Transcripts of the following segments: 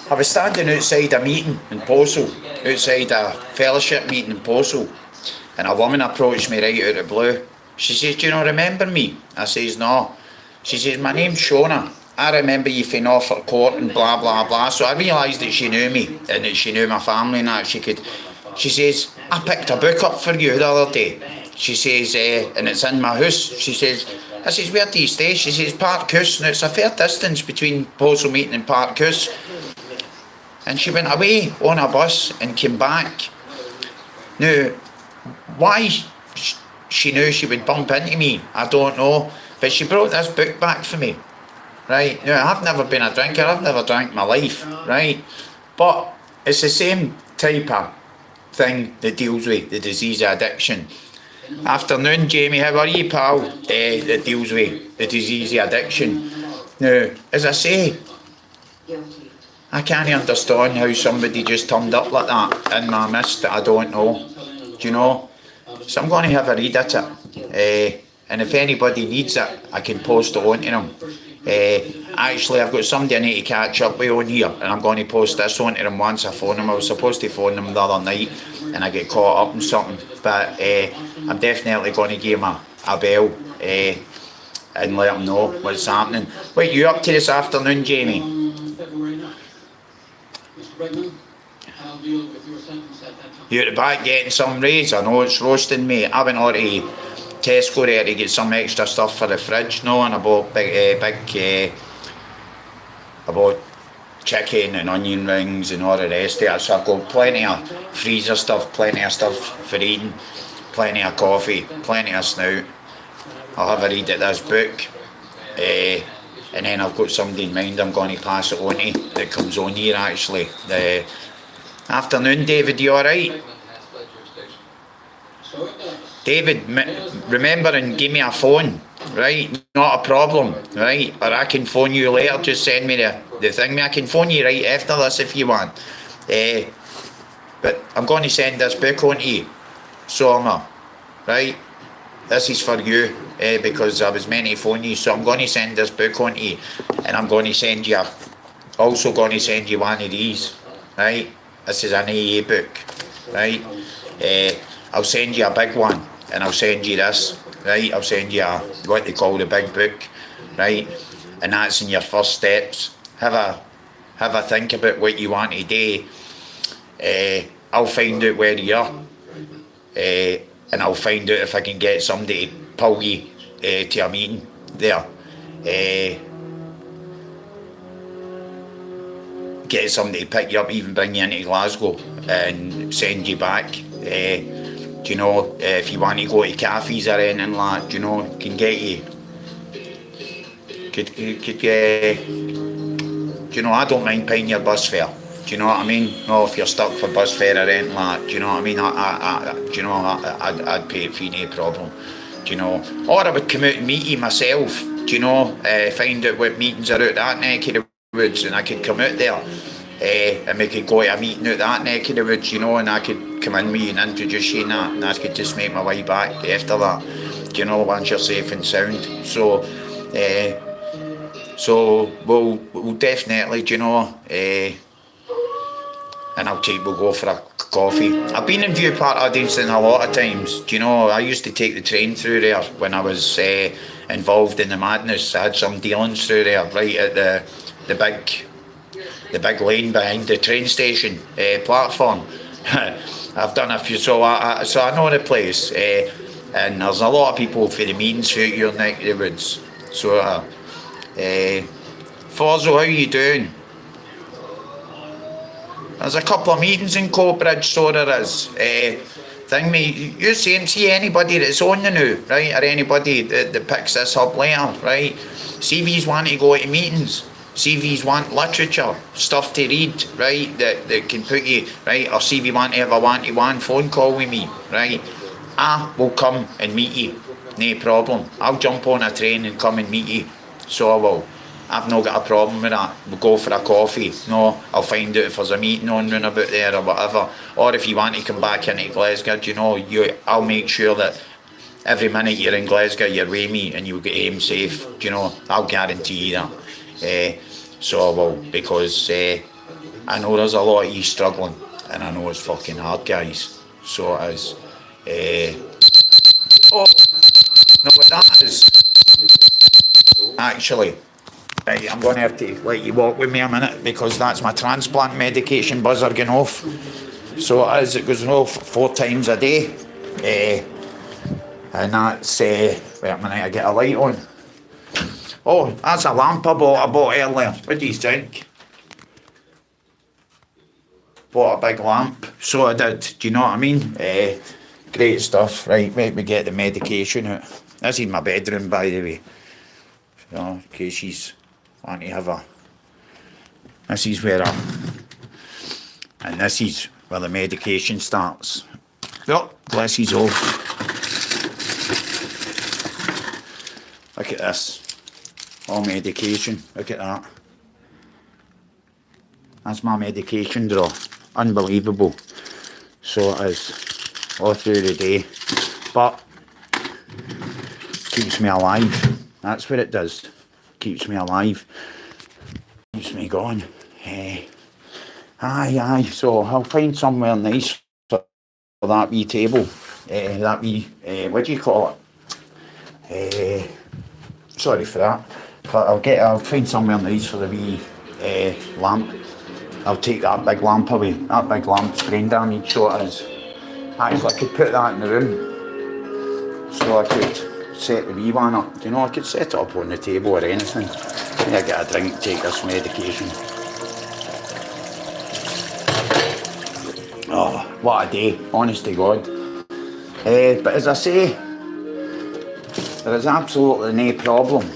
I was standing outside a meeting in Postal, outside a fellowship meeting in Postal, and a woman approached me right out of the blue. She says, "Do you not remember me?" I says, "No." She says, "My name's Shona. I remember you from Norfolk Court and blah blah blah." So I realised that she knew me and that she knew my family and that she could. She says, "I picked a book up for you the other day." She says, "And it's in my house." She says, I says, "Where do you stay?" She says, "Park House." And it's a fair distance between Postal Meeting and Park House. And she went away on a bus and came back. Now, why she knew she would bump into me, I don't know. But she brought this book back for me, right? Now, I've never been a drinker. I've never drank my life, right? But it's the same type of thing that deals with the disease of addiction. Afternoon, Jamie, how are you, pal? That deals with the disease of addiction. Now, as I say, I can't understand how somebody just turned up like that in my midst that I don't know. Do you know? So I'm going to have a read at it. And if anybody needs it, I can post it on to them. Actually, I've got somebody I need to catch up with on here, and I'm going to post this on to them once I phone them. I was supposed to phone them the other night, and I get caught up in something. But I'm definitely going to give them a bell and let them know what's happening. What are you up to this afternoon, Jamie? You're at the back getting some rays. I know it's roasting, mate. I went on to Tesco there to get some extra stuff for the fridge, no, and I bought I bought chicken and onion rings and all the rest of it. So I've got plenty of freezer stuff, plenty of stuff for eating, plenty of coffee, plenty of snout. I'll have a read at this book. And then I've got somebody in mind I'm going to pass it on to that comes on here actually. Afternoon, David, you alright? David, remember and give me a phone, right? Not a problem, right? Or I can phone you later, just send me the thing. I can phone you right after this if you want. But I'm going to send this book on to you, Summer, right? This is for you, because I was meant to phone you, so I'm going to send this book on to you, and I'm going to send you, also going to send you one of these, right? This is an AA book, right? I'll send you a big one, and I'll send you this, right? I'll send you what they call the big book, right? And that's in your first steps. Have a think about what you want to do. I'll find out where you are. And I'll find out if I can get somebody to pull you to a meeting there. Get somebody to pick you up, even bring you into Glasgow and send you back. Do you know, if you want to go to cafes or anything like that, do you know, can get you. Do you know, I don't mind paying your bus fare. Do you know what I mean? No, if you're stuck for bus fare or anything like that, do you know what I mean? Do you know, I'd pay it for you, no problem. Do you know? Or I would come out and meet you myself, do you know? Find out what meetings are out that neck of the woods, and I could come out there. And we could go to a meeting out that neck of the woods, you know, and I could come in with you and introduce you and I could just make my way back after that, do you know, once you're safe and sound. So we'll definitely, do you know, and we'll go for a coffee. I've been in View Park Uddingston a lot of times, do you know, I used to take the train through there when I was involved in the madness. I had some dealings through there, right at the big lane behind the train station platform. I've done a few, so I know the place, and there's a lot of people for the meetings throughout your neck of the woods. So, Forzo, how you doing? There's a couple of meetings in Coatbridge, so there is. You see anybody that's on the new, right, or anybody that picks this up later, right? CVs want to go to meetings. CVs want literature, stuff to read, right, that can put you, right, or CV want to have a one-to-one phone call with me, right, I will come and meet you, no problem. I'll jump on a train and come and meet you, so I will. I've not got a problem with that. We'll go for a coffee. No, I'll find out if there's a meeting on round about there or whatever. Or if you want to come back into Glasgow, you know, I'll make sure that every minute you're in Glasgow, you're with me and you'll get home safe. You know, I'll guarantee you that. So I will, because I know there's a lot of you struggling, and I know it's fucking hard, guys. So it is. Oh, no, but that is actually. Right, I'm going to have to let you walk with me a minute because that's my transplant medication buzzer going off. So it is, it goes off 4 times a day. And that's, wait a minute, I get a light on. Oh, that's a lamp I bought earlier. What do you think? Bought a big lamp. So I did. Do you know what I mean? Great stuff. Right, let me get the medication out. This is my bedroom, by the way. So, in case she's wanting to have a... This is where and this is where the medication starts. Well, glasses off. Look at this. All medication. Look at that. That's my medication drawer. Unbelievable. So it is. All through the day. But keeps me alive. That's what it does. Keeps me alive. Keeps me going. Aye. So I'll find somewhere nice for that wee table. That wee, what do you call it? Sorry for that. But I'll find somewhere nice for the wee lamp. I'll take that big lamp away. That big lamp's brain damage, so it is. Actually, I could put that in the room. So I could set the wee one up. You know, I could set it up on the table or anything. I get a drink, take this medication. Oh, what a day, honest to God. But as I say, there is absolutely no problem.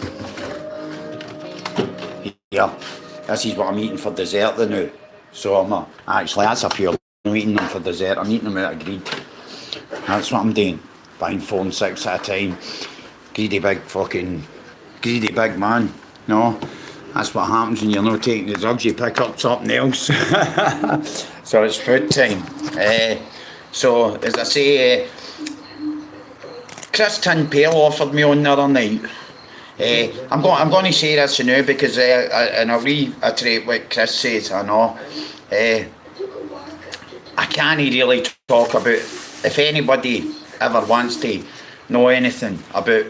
Here, this is what I'm eating for dessert now. So I'm actually, that's a pure, I'm eating them for dessert. I'm eating them out of greed. That's what I'm doing. Buying 4 and 6 at a time. Greedy big man. No, that's what happens when you're not taking the drugs. You pick up something else. So it's food time. So as I say, Chris Tinpale offered me on the other night. I'm going to say this now because and I'll reiterate what Chris says. I know. I can't really talk about, if anybody ever wants to know anything about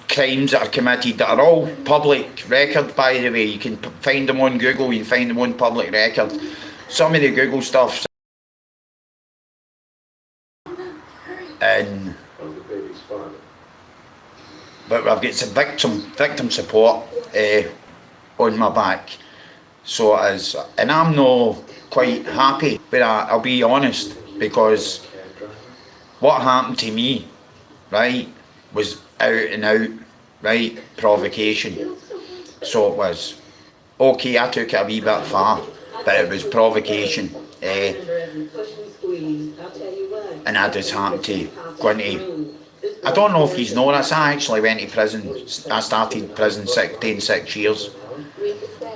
crimes that are committed, that are all public record, by the way. You can find them on Google, you can find them on public record. Some of the Google stuff, and but I've got some victim support on my back, so it is, and I'm not quite happy with that, I'll be honest, because what happened to me, right, was out and out, right, provocation. So it was, okay, I took it a wee bit far, but it was provocation. And I just happened to go into, I don't know if you know this, I actually went to prison. I started prison doing 6 years.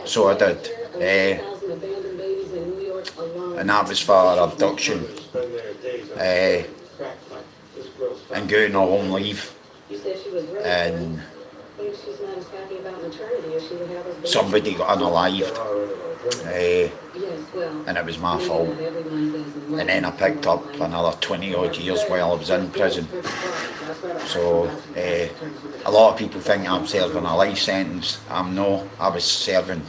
So I did. And that was for abduction. And going on home leave. And somebody got unalived. And it was my fault. And then I picked up another 20 odd years while I was in prison. So a lot of people think I'm serving a life sentence. I'm not. I was serving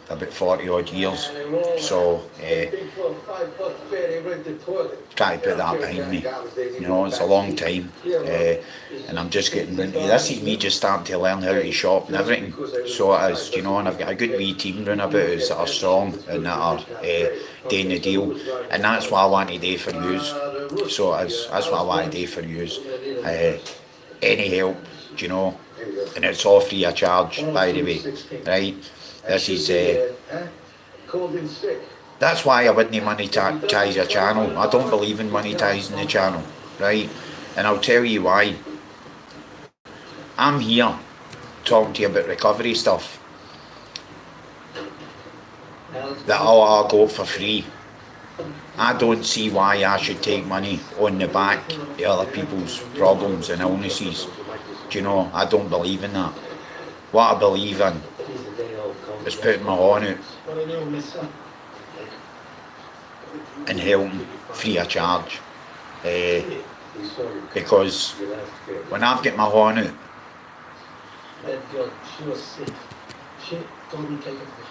about 40 odd years. So try to put that behind me. You know, it's a long time. And I'm just getting into this. Is me just starting to learn how to shop and everything. So it is, you know, and I've got a good wee team round about us that are strong and that are doing the deal. And that's what I want to do for yous. So it is, that's what I want to do for yous. Any help, you know, and it's all free of charge, by the way, right? This is, that's why I wouldn't monetise a channel. I don't believe in monetising the channel, right? And I'll tell you why. I'm here talking to you about recovery stuff that I'll go for free. I don't see why I should take money on the back of other people's problems and illnesses. Do you know, I don't believe in that. what I believe in is putting my hand out and helping free of charge. Because when I've got my hand out,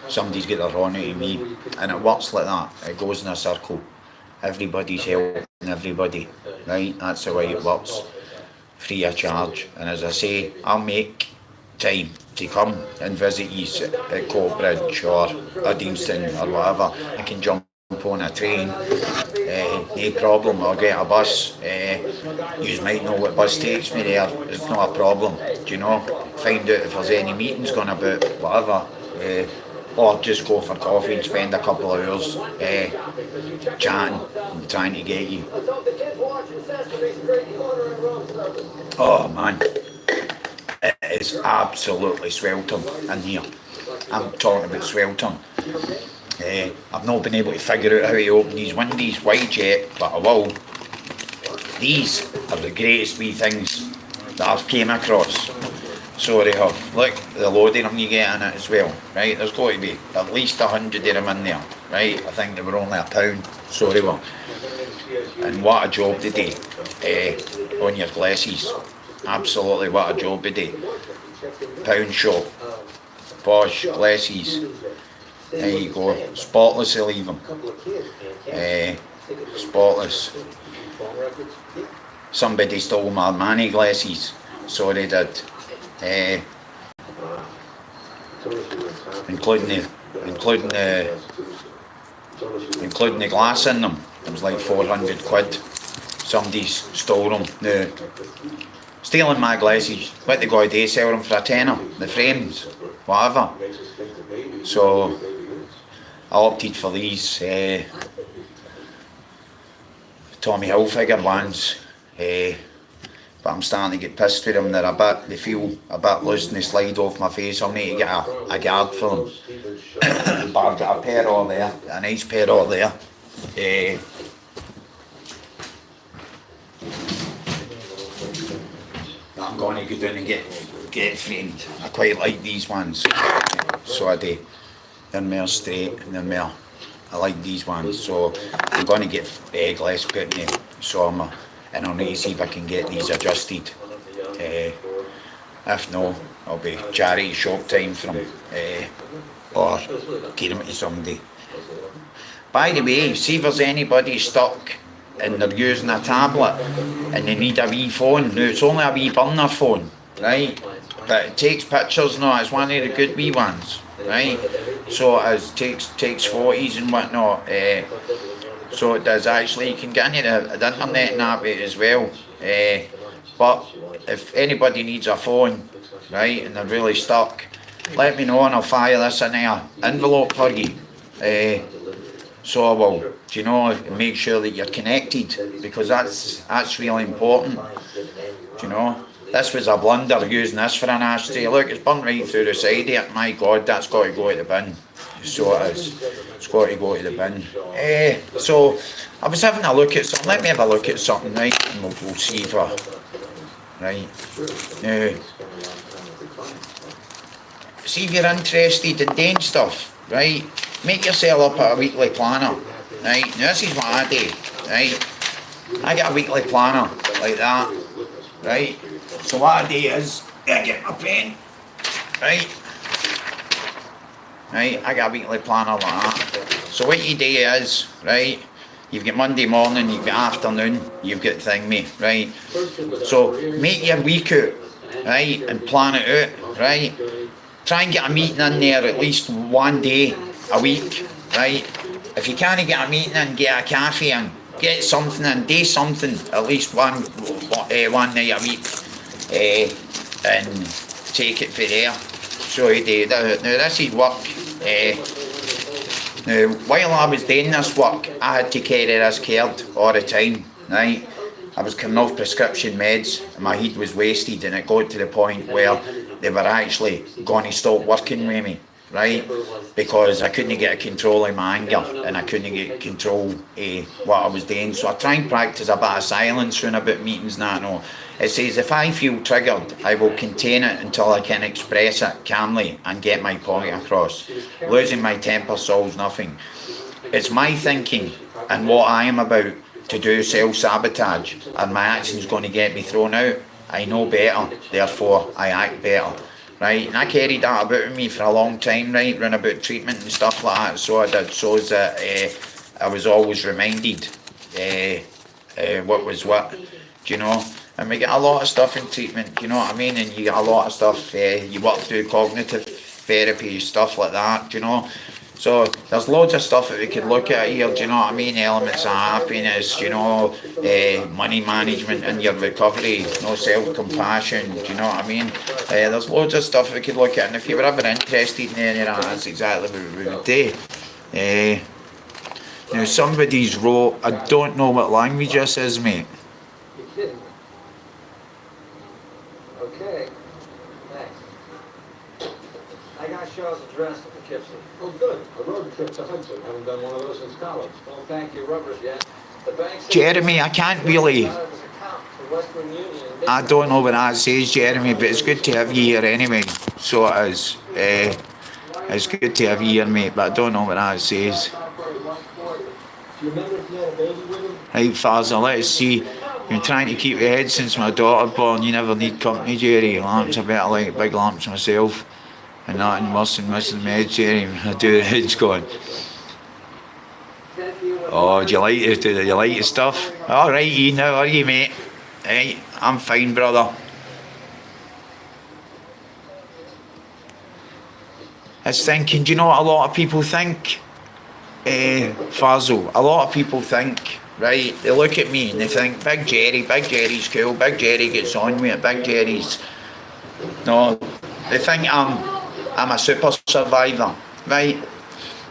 somebody's got their hand out of me, and it works like that. It goes in a circle. Everybody's helping everybody, right? That's the way it works, free of charge. And as I say, I'll make time to come and visit you at Coatbridge or Uddingston or whatever. I can jump on a train, no problem, I'll get a bus. You might know what bus takes me there, it's not a problem, do you know? Find out if there's any meetings going about, whatever. Or just go for coffee and spend a couple of hours chatting and trying to get you. Oh man, it is absolutely sweltering in here. I'm talking about sweltering. I've not been able to figure out how to open these windows wide yet, but I will. These are the greatest wee things that I've came across. So they have, look, the load of them you get in it as well, right? There's got to be at least 100 of them in there, right? I think they were only £1, so they were. And what a job they do on your glasses. Absolutely what a job they do. Pound shop, posh glasses. There you go, spotless they leave them. Spotless. Somebody stole my Armani glasses, so they did. Including the glass in them. It was like 400 quid. Somebody stole them. Now, stealing my glasses, what they got to do, sell them for a tenner, the frames, whatever. So I opted for these Tommy Hilfiger ones. But I'm starting to get pissed with them. They feel a bit loose and they slide off my face. I'll need to get a guard for them. But I've got a pair all there, a nice pair all there. I'm going to go down and get framed. I quite like these ones, so I do. They're more straight and they're more. I like these ones, so I'm going to get glass put in it. So and I'll need to see if I can get these adjusted. If no, I'll be charity shop time for them, or give them to somebody. By the way, see if there's anybody stuck and they're using a tablet and they need a wee phone. Now it's only a wee burner phone, right? But it takes pictures now, it's one of the good wee ones, right? So it takes photos and whatnot. So it does actually, you can get into the internet and that way as well. But if anybody needs a phone, right, and they're really stuck, let me know and I'll fire this in an envelope for you. So I will, do you know, make sure that you're connected, because that's really important. Do you know? This was a blunder using this for an ashtray. Look, it's burnt right through the side of it. My God, that's got to go to the bin. So it is. It's got to go to the bin. So I was having a look at something. Let me have a look at something, right? And we'll see if right. See if you're interested in doing stuff, right? Make yourself up a weekly planner, right? Now this is what I do, right? I get a weekly planner like that, right? So what I do is, I get my pen, right? Right, I got a weekly planner like that. So what you do is, right, you've got Monday morning, you've got afternoon, you've got thingy, right? So make your week out, right, and plan it out, right? Try and get a meeting in there at least one day a week, right? If you can't get a meeting in, get a cafe in, get something in, do something at least one night a week, and take it for there. So you do that. Now this is work. Now while I was doing this work, I had to carry this card all the time, right? I was coming off prescription meds and my head was wasted, and it got to the point where they were actually going to stop working with me. right? Because I couldn't get a control of my anger and I couldn't get control of what I was doing. So I try and practice a bit of silence when about meetings and that. No. It says if I feel triggered, I will contain it until I can express it calmly and get my point across. Losing my temper solves nothing. It's my thinking and what I am about to do self-sabotage, and my action's going to get me thrown out. I know better, therefore I act better. Right, and I carried that about with me for a long time, right, run about treatment and stuff like that, so I did, so that I was always reminded what was what, do you know, and we get a lot of stuff in treatment, you know what I mean, and you get a lot of stuff, you work through cognitive therapy, stuff like that, you know. So there's loads of stuff that we could look at here, do you know what I mean? Elements of happiness, you know, money management and your recovery, self-compassion, do you know what I mean? There's loads of stuff we could look at, and if you were ever interested in any of that, that's exactly what we would do. Now somebody's wrote, I don't know what language this is, mate. You're kidding me. Okay. Thanks. I got Shaw's address at Poughkeepsie. Oh, good. A road trip to Hudson. Haven't done one of those since college. Well, thank you, rubbers yet. The bank said Jeremy, I can't really, I don't know what that says, Jeremy, but it's good to have you here anyway. So it is. It's good to have you here, mate, but I don't know what that says. Right, Fazza, let's see. Been trying to keep your head since my daughter born. You never need company, Jerry. Lamps are better like big lamps myself. And nothing worse than missing the head, Jerry. I do the head's gone. Oh, do you like it? Do you like the stuff? Alright, Ian, how are you, mate? Right, I'm fine, brother. I was thinking, do you know what a lot of people think? Fazzo, a lot of people think, right, they look at me and they think, Big Gerry's cool, Big Gerry gets on with it, Big Gerry's... No, they think I'm a super survivor, right?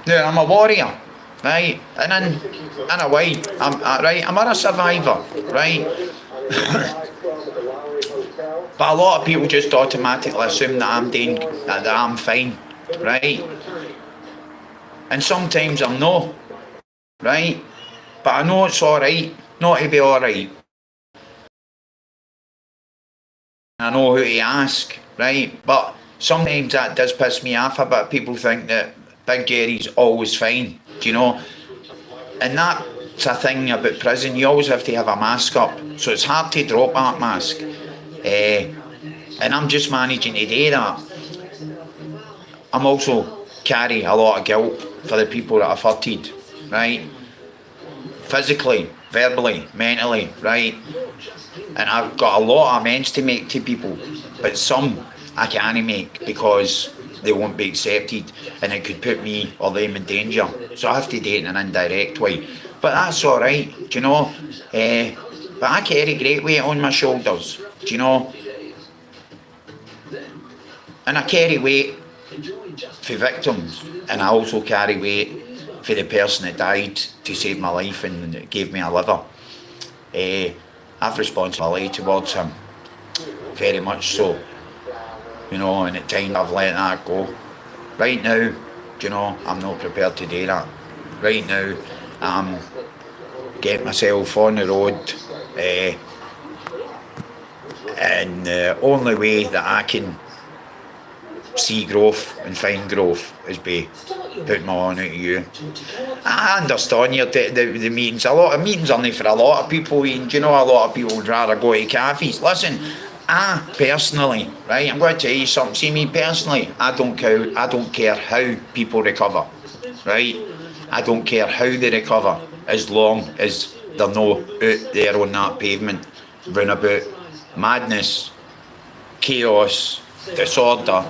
No, I'm a warrior, right? And in a way, I'm not a survivor, right? But a lot of people just automatically assume that I'm fine, right? And sometimes I'm not, right? But I know it's alright not to be alright. I know who to ask, right? But sometimes that does piss me off a bit. People think that Big Gerry's always fine, do you know? And that's a thing about prison. You always have to have a mask up, so it's hard to drop that mask. And I'm just managing to do that. I'm also carry a lot of guilt for the people that I've hurted, right? Physically, verbally, mentally, right? And I've got a lot of amends to make to people, but some I can't make because they won't be accepted and it could put me or them in danger. So I have to do it in an indirect way. But that's alright, do you know? But I carry great weight on my shoulders, do you know? And I carry weight for victims, and I also carry weight for the person that died to save my life and gave me a liver. I've responsibility towards him, very much so, you know, and at times I've let that go. Right now, do you know, I'm not prepared to do that. Right now, I'm getting myself on the road, and the only way that I can see growth and find growth is by putting my on out of you. I understand the meetings. A lot of meetings only for a lot of people, and you know, a lot of people would rather go to cafes. Listen, I personally, right, I'm going to tell you something. See me personally, I don't care how people recover, right? I don't care how they recover, as long as they're not out there on that pavement, round about madness, chaos, disorder,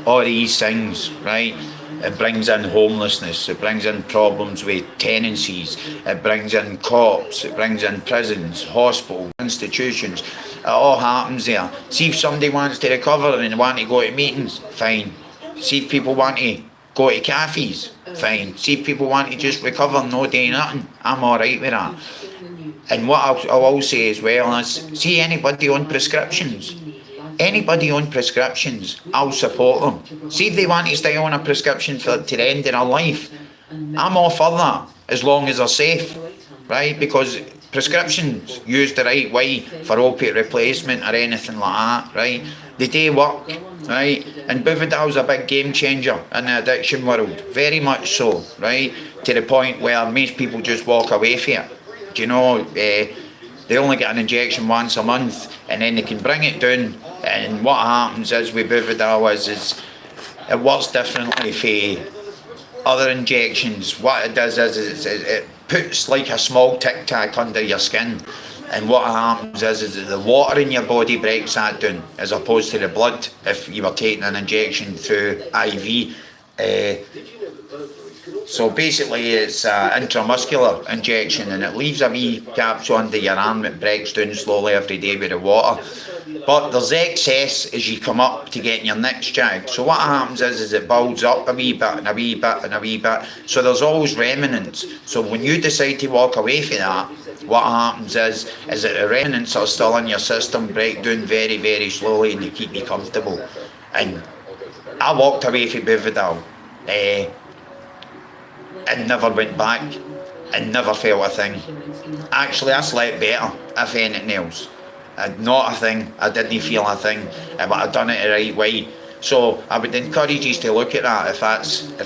all these things, right? It brings in homelessness, it brings in problems with tenancies, it brings in cops, it brings in prisons, hospitals, institutions. It all happens there. See if somebody wants to recover and want to go to meetings, fine. See if people want to go to cafes, fine. See if people want to just recover and not do nothing, I'm alright with that. And what I'll say as well is, see anybody on prescriptions, Anybody on prescriptions, I'll support them. See if they want to stay on a prescription to the end of their life, I'm all for that, as long as they're safe, right? Because prescriptions used the right way for opiate replacement or anything like that, right? They do work, right? And Buvidal's a big game changer in the addiction world, very much so, right? To the point where most people just walk away from it. Do you know, they only get an injection once a month, and then they can bring it down. And what happens is with Buvidal is it works differently for other injections. What it does is it puts like a small tic tac under your skin, and what happens is that the water in your body breaks that down, as opposed to the blood if you were taking an injection through IV. So basically it's an intramuscular injection, and it leaves a wee capsule under your arm that breaks down slowly every day with the water. But there's excess as you come up to getting your next jag. So what happens is it builds up a wee bit and a wee bit and a wee bit. So there's always remnants. So when you decide to walk away from that, what happens is that the remnants are still in your system, break down very, very slowly, and they keep you comfortable. And I walked away from Buvidal and never went back and never felt a thing. Actually, I slept better, if anything else. Not a thing. I didn't feel a thing, but I done it the right way. So I would encourage you to look at that if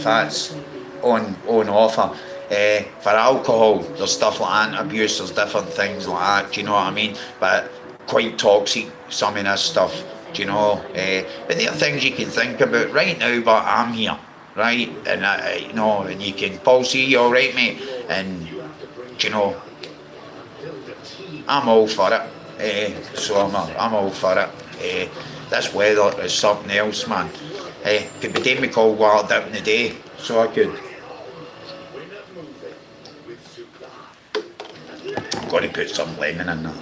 that's on offer. For alcohol, there's stuff like anti-abuse, there's different things like that. Do you know what I mean? But quite toxic, some of this stuff. Do you know? But there are things you can think about right now. But I'm here, right? And you know, and you can Paul, see you all right, mate? And do you know, I'm all for it. So I'm all for it. This weather is something else, man. Could be doing me cold wild out in the day, so I could. I'm going to put some lemon in there.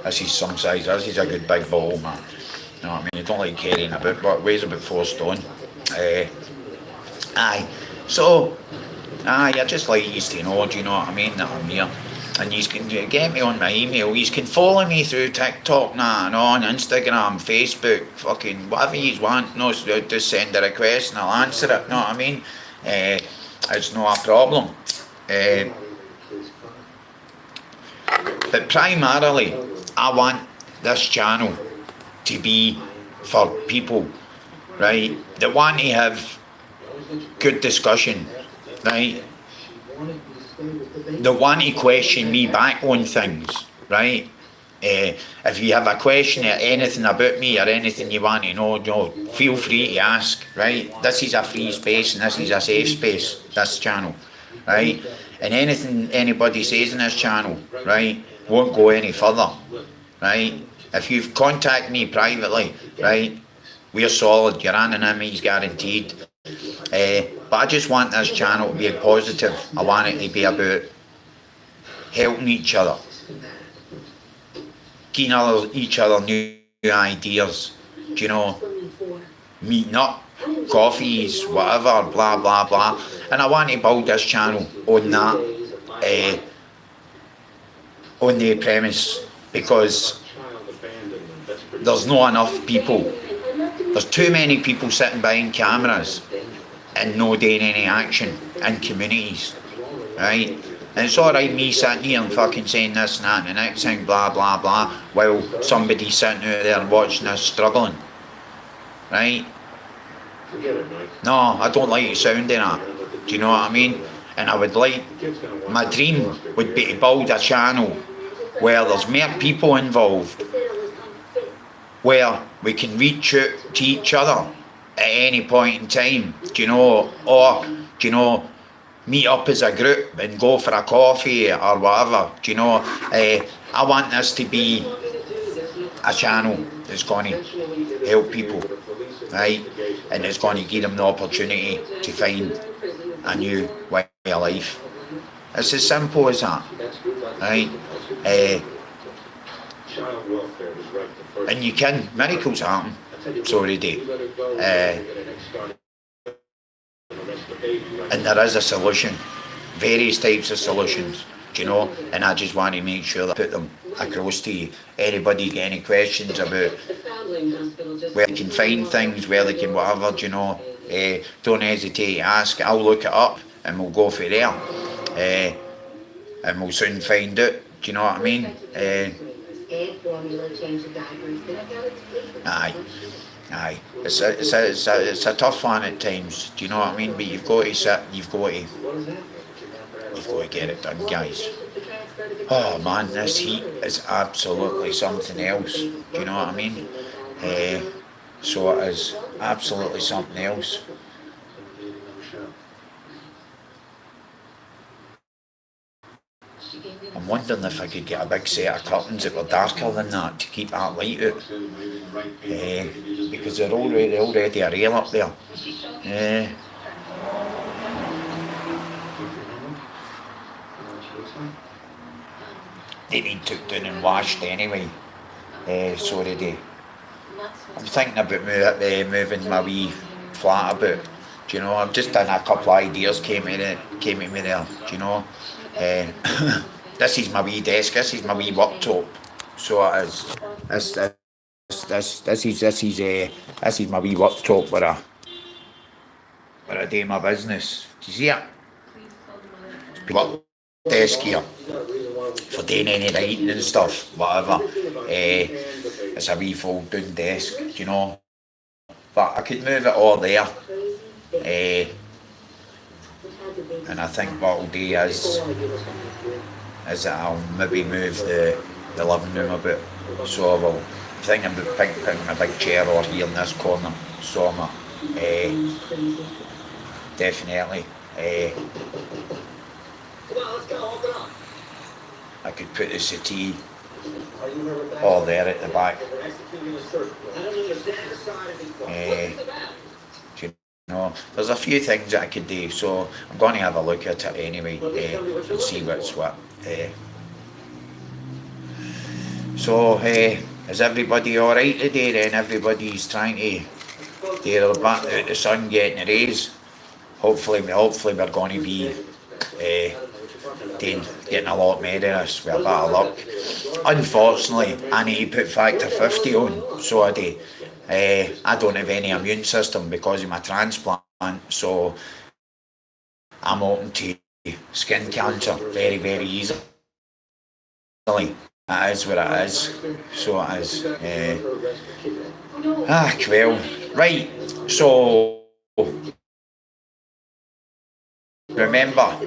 This is some size. This is a good big bowl, man. You know what I mean? You don't like carrying a bit, but it weighs about 4 stone. Aye. So, I just like you to know, do you know what I mean, that I'm here. And you can get me on my email. You can follow me through TikTok now, and on Instagram, Facebook, fucking whatever you want. No, just send a request and I'll answer it. Know what I mean? It's not a problem. But primarily, I want this channel to be for people, right, that want to have good discussion, right? They want to question me back on things, right? If you have a question or anything about me or anything you want to know, feel free to ask, right? This is a free space and this is a safe space, this channel, right? And anything anybody says in this channel, right, won't go any further, right? If you've contacted me privately, right, we're solid, your anonymity is guaranteed. But I just want this channel to be positive. I want it to be about helping each other, giving each other new ideas, do you know, meeting up, coffees, whatever, blah, blah, blah. And I want to build this channel on that, on the premise, because there's not enough people. There's too many people sitting behind cameras and no doing any action in communities, right? And it's alright me sitting here and fucking saying this and that and the next thing, blah, blah, blah, while somebody's sitting out there and watching us struggling, right? No, I don't like the sound of that, do you know what I mean? And I would like, my dream would be to build a channel where there's more people involved, where we can reach out to each other at any point in time, do you know, or, do you know, meet up as a group and go for a coffee or whatever, do you know. I want this to be a channel that's going to help people, right, and it's going to give them the opportunity to find a new way of life. It's as simple as that, right? And you can, miracles happen, so they do. And there is a solution, various types of solutions, do you know, and I just want to make sure that I put them across to you. Anybody got any questions about where they can find things, where they can whatever, do you know, don't hesitate to ask. I'll look it up and we'll go for there, and we'll soon find out, do you know what I mean? Aye. Aye, it's a tough one at times, do you know what I mean? But you've got to sit, you've got to get it done, guys. Oh man, this heat is absolutely something else, do you know what I mean? So it is absolutely something else. I'm wondering if I could get a big set of curtains that were darker than that to keep that light out. Because they're already a rail up there. They need took down and washed anyway. So they do. I'm thinking about moving my wee flat about. Do you know, I've just done a couple of ideas came to me there, do you know. This is my wee desk, this is my wee worktop. So it is. This is my wee worktop where I do my business. Do you see it? Work desk here for doing any writing and stuff, whatever. It's a wee fold down desk, do you know. But I could move it all there. And I think what I'll do is that I'll maybe move the living room a bit. So I will think about picking a big chair or here in this corner. So I'm definitely I could put the settee all there at the back. No, there's a few things that I could do, so I'm going to have a look at it anyway and see what's what. So, is everybody alright today then? Everybody's trying to do their back out the sun, getting a raise. Hopefully we're going to be getting a lot more of this with a bit of luck. Unfortunately, I need to put factor 50 on, so I do. I don't have any immune system because of my transplant, so I'm open to skin cancer very, very easily. That is what it is. So it is. Well, right. So remember,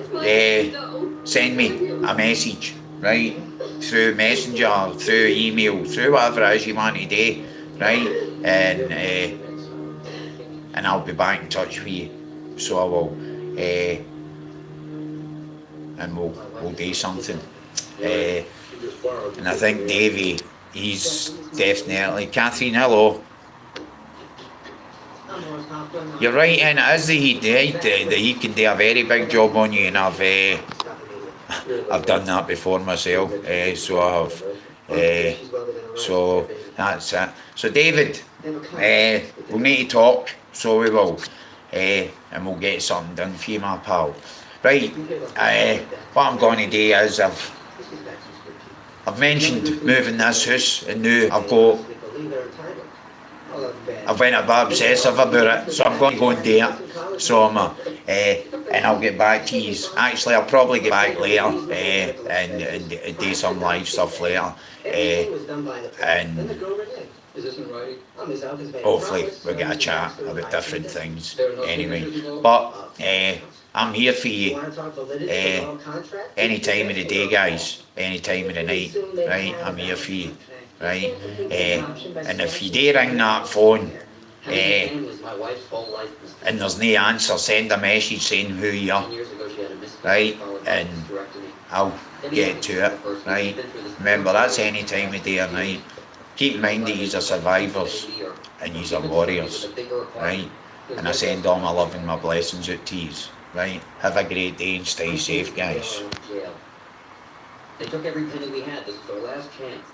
send me a message, right? Through Messenger, through email, through whatever it is you want to do, right? And I'll be back in touch with you. So I will, and we'll do something. And I think Davey, he's definitely. Catherine, hello. You're right, and it is the heat. The heat can do a very big job on you, and I've done that before myself. So I have. So that's it. So David, we'll need to talk. So we will, and we'll get something done for you, my pal. Right. What I'm going to do is I've mentioned moving this house, and now I've went a bit obsessive about it, so I'm going to go and do it. So and I'll get back to you. Actually, I'll probably get back later and do some live stuff later. And hopefully we'll get a chat about different things anyway. But I'm here for you any time of the day, guys, any time of the night, right? I'm here for you, right? And if you do ring that phone and there's no answer, send a message saying who you are, right? And I'll get to it, right? Remember, that's any time of day or night. Keep in mind that you're survivors and you're warriors, right? And I send all my love and my blessings out to you, right? Have a great day and stay safe, guys. They took every penny we had. This is our last chance.